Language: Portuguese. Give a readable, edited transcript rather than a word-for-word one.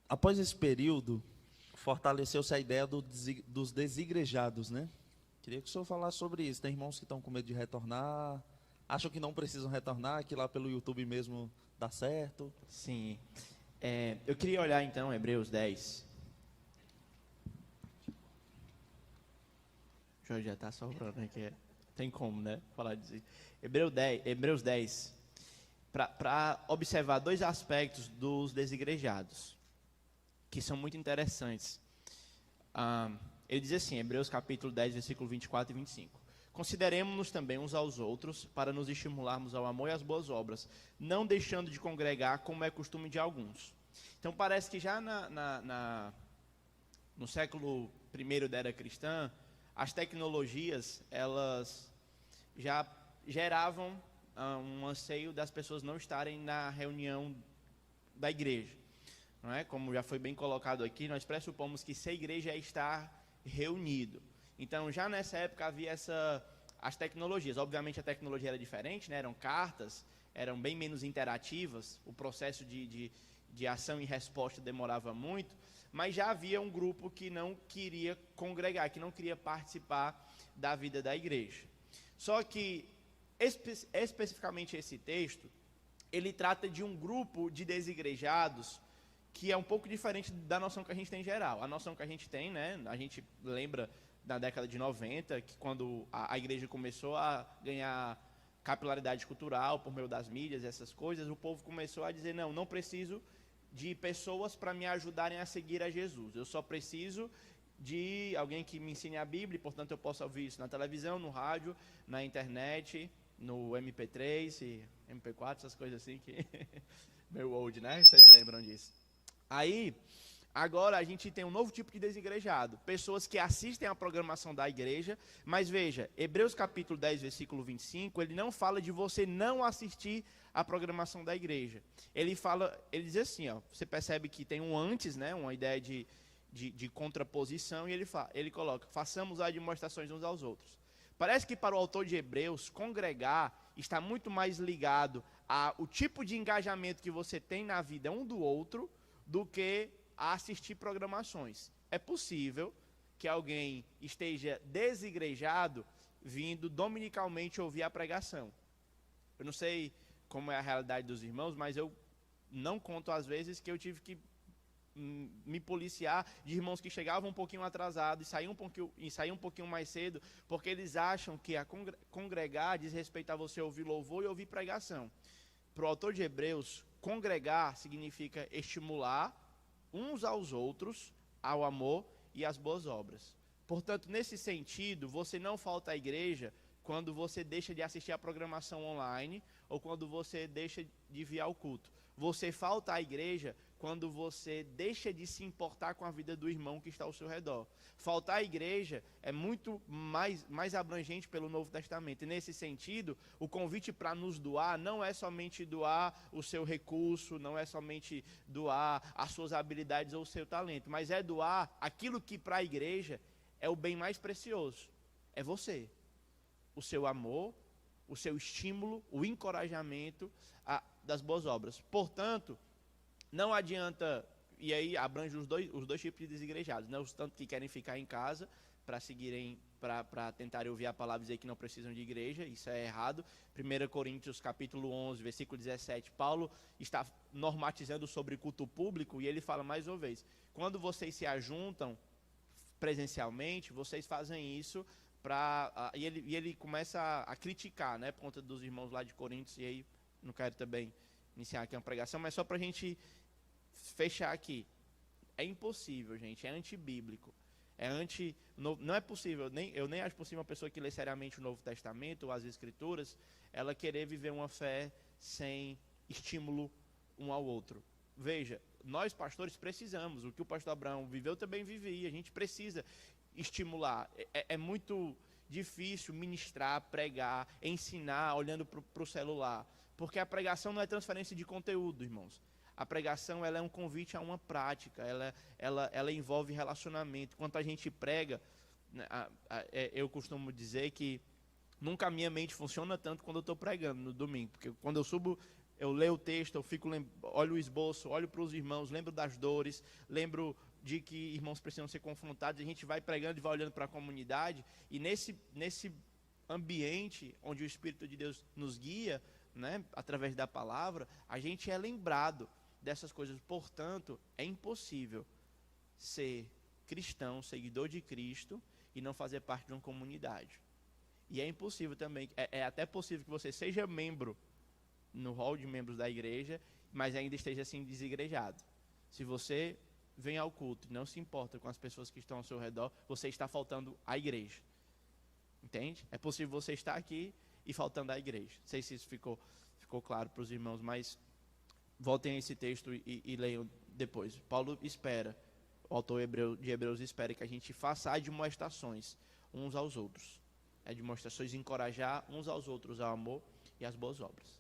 Após esse período, fortaleceu-se a ideia dos desigrejados, né? Queria que o senhor falasse sobre isso. Tem irmãos que estão com medo de retornar, acham que não precisam retornar, que lá pelo YouTube mesmo dá certo. Sim. Eu queria olhar então Hebreus 10. O Jorge já está sobrando aqui. Tem como, né? Falar disso. Hebreus 10. Para observar dois aspectos dos desigrejados, que são muito interessantes. Ele diz assim, Hebreus capítulo 10, versículo 24 e 25. Consideremos-nos também uns aos outros, para nos estimularmos ao amor e às boas obras, não deixando de congregar, como é costume de alguns. Então parece que já no século I da era cristã, as tecnologias, elas já geravam um anseio das pessoas não estarem na reunião da igreja. Não é? Como já foi bem colocado aqui, nós pressupomos que ser igreja é estar reunido. Então, já nessa época havia as tecnologias. Obviamente, a tecnologia era diferente, né? Eram cartas, eram bem menos interativas, o processo de ação e resposta demorava muito, mas já havia um grupo que não queria congregar, que não queria participar da vida da igreja. Só que, especificamente esse texto, ele trata de um grupo de desigrejados que é um pouco diferente da noção que a gente tem em geral. A noção que a gente tem, né, a gente lembra da década de 90, que quando a igreja começou a ganhar capilaridade cultural por meio das mídias, essas coisas, o povo começou a dizer, não preciso de pessoas para me ajudarem a seguir a Jesus. Eu só preciso de alguém que me ensine a Bíblia, e, portanto eu posso ouvir isso na televisão, no rádio, na internet, no MP3 e MP4, essas coisas assim que meio old, né? Vocês lembram disso? Aí, agora a gente tem um novo tipo de desigrejado, pessoas que assistem à programação da igreja, mas veja, Hebreus capítulo 10, versículo 25, ele não fala de você não assistir à programação da igreja. Ele diz assim, ó, você percebe que tem um antes, né, uma ideia de contraposição, e ele coloca, façamos as demonstrações uns aos outros. Parece que para o autor de Hebreus, congregar está muito mais ligado ao tipo de engajamento que você tem na vida um do outro, do que a assistir programações. É possível que alguém esteja desigrejado vindo dominicalmente ouvir a pregação. Eu não sei como é a realidade dos irmãos, mas eu não conto às vezes que eu tive que me policiar de irmãos que chegavam um pouquinho atrasados e saíam um pouquinho mais cedo, porque eles acham que a congregar diz respeito a você ouvir louvor e ouvir pregação. Para o autor de Hebreus, congregar significa estimular uns aos outros ao amor e às boas obras. Portanto, nesse sentido, você não falta à igreja quando você deixa de assistir a programação online ou quando você deixa de vir ao culto. Você falta à igreja quando você deixa de se importar com a vida do irmão que está ao seu redor. Faltar à igreja é muito mais abrangente pelo Novo Testamento. E nesse sentido, o convite para nos doar não é somente doar o seu recurso, não é somente doar as suas habilidades ou o seu talento, mas é doar aquilo que para a igreja é o bem mais precioso. É você. O seu amor, o seu estímulo, o encorajamento das boas obras. Portanto, não adianta, e aí abrange os dois tipos de desigrejados, né? Os tanto que querem ficar em casa para seguirem, para tentarem ouvir a palavra e dizer que não precisam de igreja, isso é errado. 1 Coríntios capítulo 11, versículo 17, Paulo está normatizando sobre culto público e ele fala mais uma vez, quando vocês se ajuntam presencialmente, vocês fazem isso e ele começa a criticar, né, por conta dos irmãos lá de Coríntios, e aí não quero também iniciar aqui uma pregação, mas só para a gente fechar aqui. É impossível, gente, é antibíblico. Não é possível, eu nem acho possível uma pessoa que lê seriamente o Novo Testamento ou as Escrituras, ela querer viver uma fé sem estímulo um ao outro. Veja, nós pastores precisamos, o que o pastor Abraão viveu eu também vivi, a gente precisa estimular. É muito difícil ministrar, pregar, ensinar olhando para o celular, porque a pregação não é transferência de conteúdo, irmãos. A pregação ela é um convite a uma prática, ela envolve relacionamento. Quando a gente prega, eu costumo dizer que nunca a minha mente funciona tanto quando eu estou pregando no domingo, porque quando eu subo eu leio o texto, eu fico olho o esboço, olho para os irmãos, lembro das dores, lembro de que irmãos precisam ser confrontados, a gente vai pregando e vai olhando para a comunidade, e nesse ambiente onde o Espírito de Deus nos guia, né, através da palavra, a gente é lembrado dessas coisas. Portanto, é impossível ser cristão, seguidor de Cristo, e não fazer parte de uma comunidade. E é impossível também, é até possível que você seja membro no hall de membros da igreja, mas ainda esteja assim desigrejado. Se você vem ao culto e não se importa com as pessoas que estão ao seu redor, você está faltando à igreja. Entende? É possível você estar aqui e faltando à igreja. Não sei se isso ficou claro para os irmãos, mas voltem a esse texto e leiam depois. Paulo espera, o autor de Hebreus espera que a gente faça admoestações uns aos outros. Admoestações encorajar uns aos outros ao amor e às boas obras.